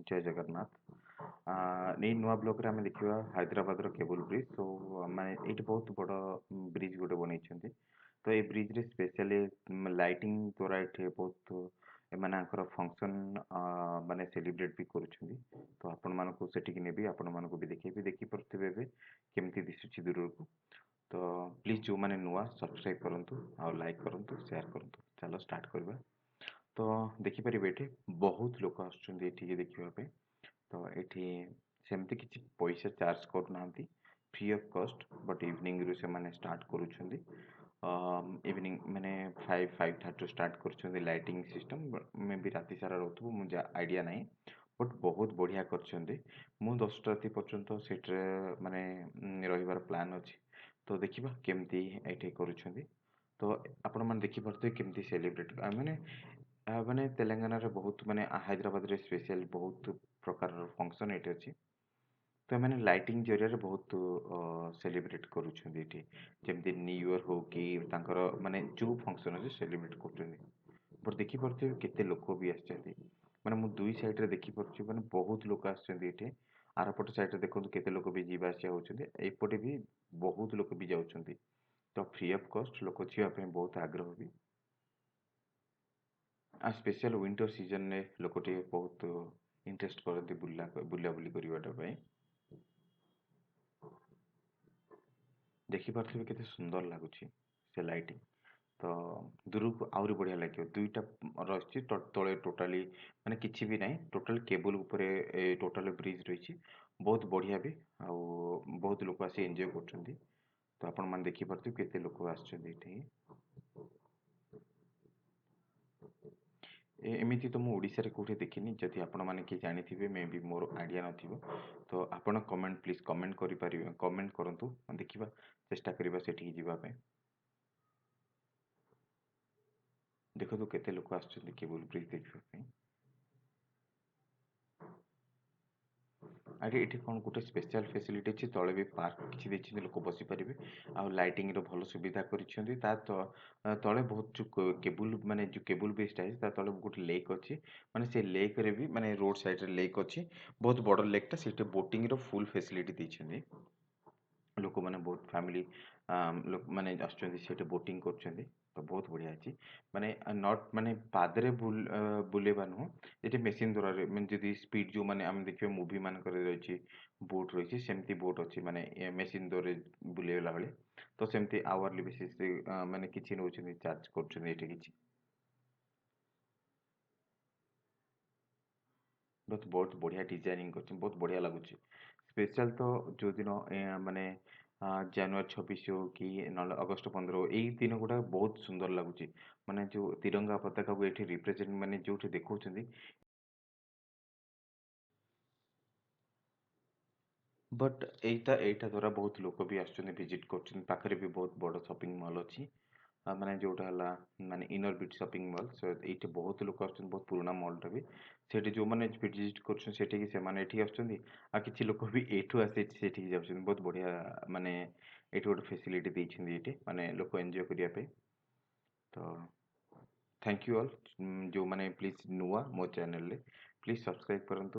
जय जगन्नाथ। एई नुआ ब्लॉग रे आमे देखिबा हैदराबाद रो केबल ब्रिज। तो माने एठी बहुत बड़ ब्रिज गोटे बनैछन्ती। तो ए ब्रिज रे स्पेशली लाइटिंग द्वारा एठी बहुत एमानकर फंक्शन माने सेलिब्रेट भी करूछन्ती। तो आपण मानको सेठी नेबी आपण मानको भी देखि परथिबे बे केमती दिसुछि दूरକୁ। तो प्लीज जो माने नुआ सब्सक्राइब करंतु आ लाइक करंतु शेयर करंतु। चलो स्टार्ट करबा। तो देखि परिबे एठी बहुत लोक आछन्ती एठी देखिबा पे। तो एठी सेमती किछि पैसा चार्ज करूनाहांती, free of cost. But evening रु से माने स्टार्ट करूछन्ती। इवनिंग माने 5:30 स्टार्ट करूछन्ती लाइटिंग सिस्टम। मे बी राति सारा रहथु मुझे आइडिया नाही। बट बहुत बढ़िया करछन्ती। मु 10टा राति पर्यंत सेट्रे माने रहिबार प्लान अछि। तो देखिबा केमती एठी करूछन्ती। तो आपण माने देखि परथे केमती सेलिब्रेट माने माने तेलंगाना रे बहुत माने हैदराबाद रे स्पेशल बहुत प्रकार फंक्शन एठी अछि। तो मैंने लाइटिंग जरिया बहुत सेलिब्रेट करूछन्ती एठी। जेमती न्यू ईयर हो कि तांकर माने जो फंक्शन अछि सेलिब्रेट करछन्ती। पर देखि परथे केते लोक भी आछन्ती। माने मु दुई साइड रे देखि परछि माने बहुत लोक आछन्ती एठी। आरपट साइड रे देखंतु केते लोक भी जीवा आसिया होछन्ती। एपटे भी बहुत लोक भी जाउछन्ती। तो फ्री ऑफ कॉस्ट लोक छिया पे बहुत आग्रह भी। आ स्पेशल विंटर सीजन रे लोकटे बहुत इंटरेस्ट करନ୍ତି बुला बुली करिवाटा पई। देखि पारथिबे केते सुंदर लागुछि से लाइटिंग। तो दूरକୁ आउरी बढ़िया लागियो। दुईटा रहिछि तळे टोटाली माने किछि भी नाही। टोटल केबल ऊपरे टोटल ब्रिज रहिछि। बहुत बढ़िया भी आ बहुत लोक आसी एन्जॉय करछन्ती। तो आपण माने देखि पारथिबे केते लोक आछन्ती एठी। एमिति तो मु ओडिसा रे कोठे देखिनि। जदि आपण माने कि जानिथिबे मे बी मोर आइडिया नथिबो। तो आपण कमेंट प्लीज कमेंट करि परिबे, कमेंट करंतु। देखिबा चेष्टा करिबा सेठी जिबा पे। देखो केते लोक आछन्ती केबल ब्रिज देखिबा पे। आगे एठी कोन गोटे स्पेशल फैसिलिटी अछि। तळे भी पार्क किछि देछि लोक बसि परिबे। आ लाइटिंग रो भलो सुविधा करिछन्ती। ता तो तळे बहुत जो केबल माने जो केबल ब्रिज ता ता तळे गोटे लेक अछि। माने से लेक रे भी माने रोड साइड रे लेक अछि। बहुत बड़ लेक ता सेठी बोटिंग रो फुल फैसिलिटी दैछन्ती। लोक माने बहुत फैमिली लोक माने आछन्ती सेठी बोटिंग करछन्ती। तो बहुत बढ़िया अछि। माने नॉट माने पादरे बुलेबा नु एठी मेशिन द्वारा रे माने जदि स्पीड जो माने हम देखियो मूवी मान करे रहिछि बोट रहिछि सेमती बोट अछि। माने मेशिन द्वारा बुलेला बेले तो सेमती आवरली बेसिस रे माने किछि नउछन्ती चार्ज करछन्ती एठी किछि। बहुत बढ़िया डिजाइनिंग करछन। बहुत बढ़िया लागुछि। स्पेशल तो जो दिन माने जनवरी 26 हो कि नले अगस्त 15 हो एई दिन गुडा बहुत सुंदर लागुछि। माने जो तिरंगा पताका को एठी रिप्रेजेंट माने जोठी देखौछन्ती। बट एइटा द्वारा बहुत लोक भी आछन्ती विजिट करछन्ती। पाखरे भी बहुत बड़ शॉपिंग मॉल अछि। माने जोटा हला माने इनर बिट शॉपिंग मॉल सो एठी बहुत लोक आछन्ती। बहुत पुराना मॉल टा भी सेठी जो माने विजिट करछन सेठी कि से माने एठी आछन्ती। आ किछि लोक भी एठू आसे सेठी जाउछन्ती। बहुत बढ़िया माने एठी गोटे फैसिलिटी दैछन्ती एठी माने लोक एन्जॉय करिया पे। तो थैंक यू ऑल जो माने प्लीज नुआ मो चैनल रे प्लीज सब्सक्राइब करंतु।